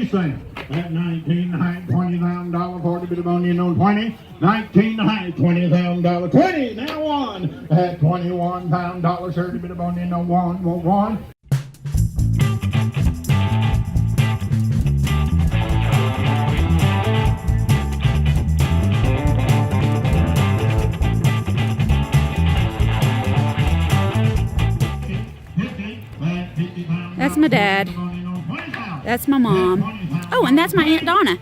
cents. At 19, high, $20,000, 40 bit of onion on 20. 19, high, $20,000, 20. Now one. At $21,000, 30 bit of onion on one. That's my dad. That's my mom. Oh, and that's my Aunt Donna.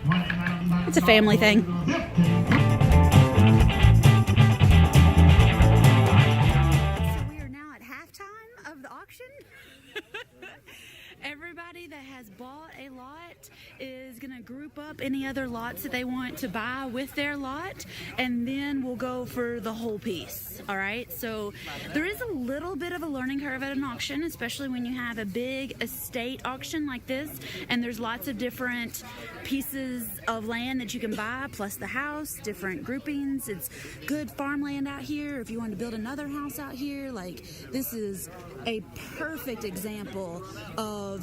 It's a family thing. So we are now at halftime of the auction. Everybody that has bought a lot is going to group up any other lots that they want to buy with their lot, and then we'll go for the whole piece. All right, so there is a little bit of a learning curve at an auction, especially when you have a big estate auction like this, and there's lots of different pieces of land that you can buy, plus the house, different groupings. It's good farmland out here. If you want to build another house out here, like, this is a perfect example of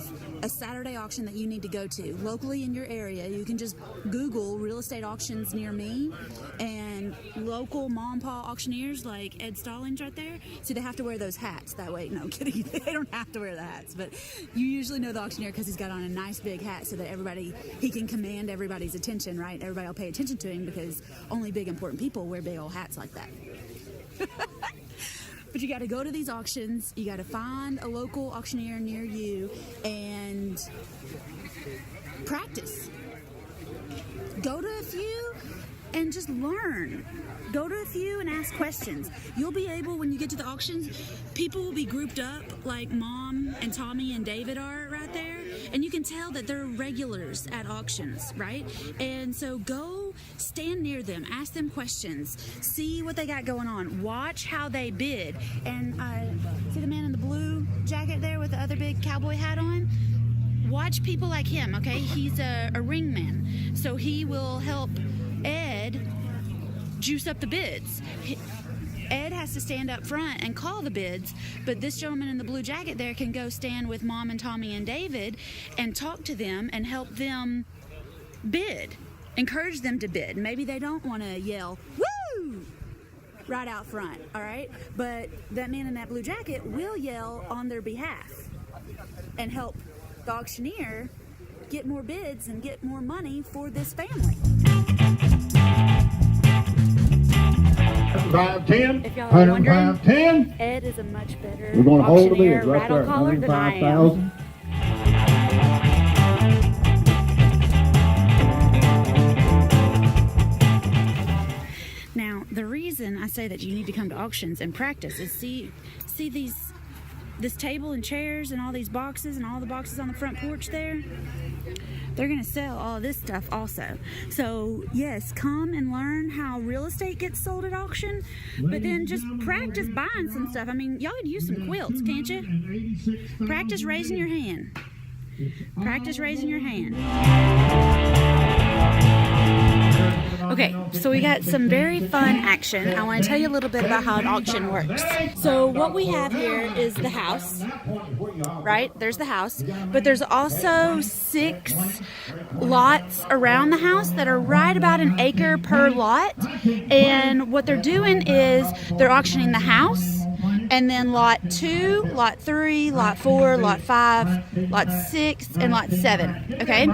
a Saturday auction that you need to go to locally in your area. You can just Google real estate auctions near me, and local mom and pop auctioneers like Ed Stallings right there. See, they have to wear those hats. That way, no kidding, they don't have to wear the hats, but you usually know the auctioneer because he's got on a nice big hat so that he can command everybody's attention, right? Everybody will pay attention to him because only big important people wear big old hats like that. But you got to go to these auctions, you got to find a local auctioneer near you and practice. Go to a few and just learn. Go to a few and ask questions. You'll be able, when you get to the auctions, people will be grouped up like Mom and Tommy and David are right there. And you can tell that they're regulars at auctions, right? And so go stand near them, ask them questions, see what they got going on, watch how they bid. And see the man in the blue jacket there with the other big cowboy hat on? Watch people like him, okay? He's a ringman. So he will help Ed juice up the bids. Ed has to stand up front and call the bids, but this gentleman in the blue jacket there can go stand with Mom and Tommy and David and talk to them and help them bid, encourage them to bid. Maybe they don't want to yell, "Woo!" right out front, all right? But that man in that blue jacket will yell on their behalf and help the auctioneer get more bids and get more money for this family. 510. If y'all are wondering, 105.10. Ed is a much better We're going to hold the auctioneer bids right rattle there. caller than I am. 105,000. Now, the reason I say that you need to come to auctions and practice is see this table and chairs and all these boxes and all the boxes on the front porch there. They're going to sell all this stuff also. So, yes, come and learn how real estate gets sold at auction, but then just practice buying some stuff. I mean, y'all could use some quilts, can't you? Practice raising your hand. Practice raising your hand. Okay, so we got some very fun action. I want to tell you a little bit about how an auction works. So what we have here is the house, right? There's the house, but there's also 6 lots around the house that are right about an acre per lot. And what they're doing is they're auctioning the house, and then lot 2, lot 3, lot 4, lot 5, lot 6, and lot 7, okay?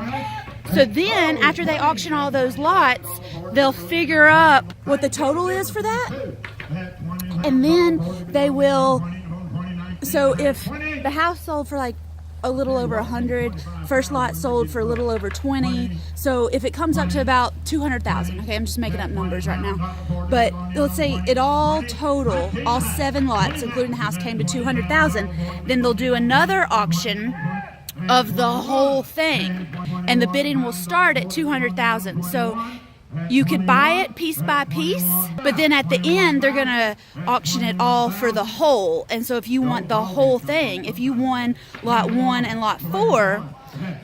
So then, after they auction all those lots, they'll figure up what the total is for that, and then they will, so if the house sold for like a little over 100, first lot sold for a little over 20, so if it comes up to about 200,000, okay, I'm just making up numbers right now, but let's say it all total, all 7 lots, including the house, came to 200,000, then they'll do another auction of the whole thing, and the bidding will start at 200,000. So you could buy it piece by piece, but then at the end they're gonna auction it all for the whole. And so if you want the whole thing, if you won lot 1 and lot 4,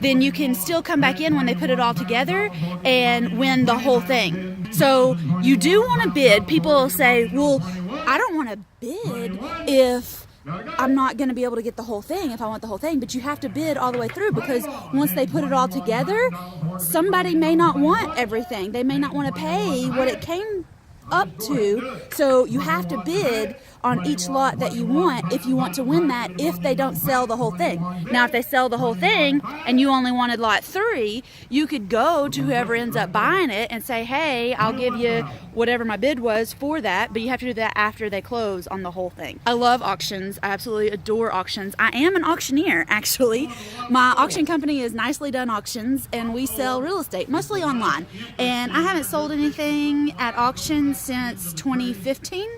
then you can still come back in when they put it all together and win the whole thing. So you do want to bid. People will say, well, I don't want to bid if I'm not going to be able to get the whole thing if I want the whole thing, but you have to bid all the way through, because once they put it all together, somebody may not want everything. They may not want to pay what it came up to, so you have to bid on each lot that you want if you want to win that, if they don't sell the whole thing. Now, if they sell the whole thing and you only wanted lot 3, you could go to whoever ends up buying it and say, hey, I'll give you whatever my bid was for that, but you have to do that after they close on the whole thing. I love auctions. I absolutely adore auctions. I am an auctioneer, actually. My auction company is Nicely Done Auctions, and we sell real estate, mostly online. And I haven't sold anything at auctions since 2015.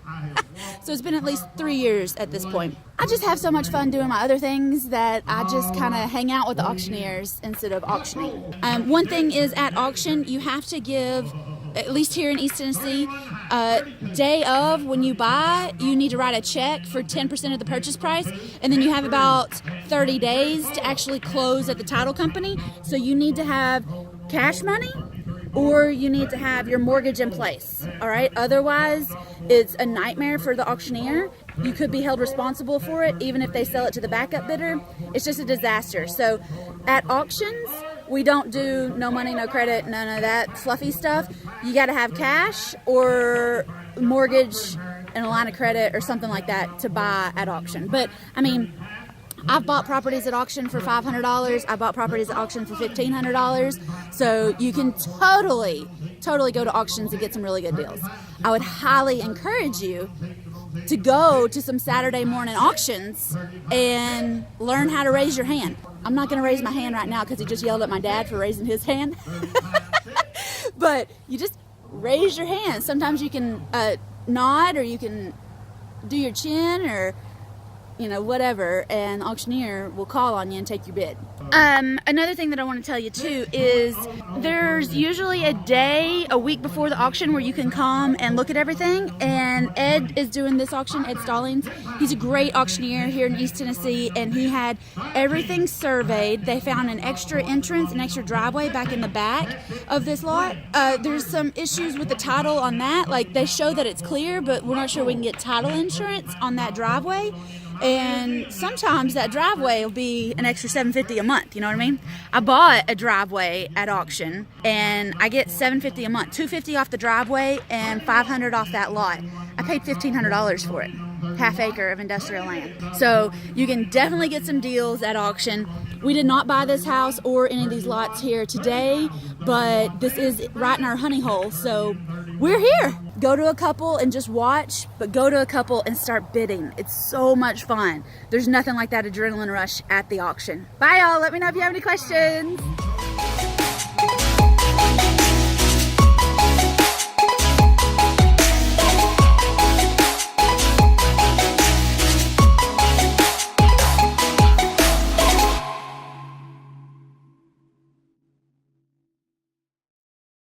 So it's been at least 3 years at this point. I just have so much fun doing my other things that I just kind of hang out with the auctioneers instead of auctioning. One thing is, at auction, you have to give, at least here in East Tennessee, day of when you buy, you need to write a check for 10% of the purchase price, and then you have about 30 days to actually close at the title company. So you need to have cash money, or you need to have your mortgage in place, all right? Otherwise, it's a nightmare for the auctioneer. You could be held responsible for it, even if they sell it to the backup bidder. It's just a disaster. So at auctions, we don't do no money, no credit, none of that fluffy stuff. You got to have cash or mortgage and a line of credit or something like that to buy at auction. But, I mean, I've bought properties at auction for $500. I bought properties at auction for $1,500. So you can totally go to auctions and get some really good deals. I would highly encourage you to go to some Saturday morning auctions and learn how to raise your hand. I'm not going to raise my hand right now because he just yelled at my dad for raising his hand. But you just raise your hand. Sometimes you can nod, or you can do your chin, or whatever, and the auctioneer will call on you and take your bid. Another thing that I want to tell you too is there's usually a week before the auction where you can come and look at everything, and Ed is doing this auction, Ed Stallings. He's a great auctioneer here in East Tennessee, and he had everything surveyed. They found an extra entrance, an extra driveway back in the back of this lot. There's some issues with the title on that. Like, they show that it's clear, but we're not sure we can get title insurance on that driveway. And sometimes that driveway will be an extra $750 a month, you know what I mean? I bought a driveway at auction, and I get $750 a month, $250 off the driveway and $500 off that lot. I paid $1,500 for it, half acre of industrial land. So you can definitely get some deals at auction. We did not buy this house or any of these lots here today, but this is right in our honey hole, so we're here. Go to a couple and just watch, but go to a couple and start bidding. It's so much fun. There's nothing like that adrenaline rush at the auction. Bye, y'all. Let me know if you have any questions.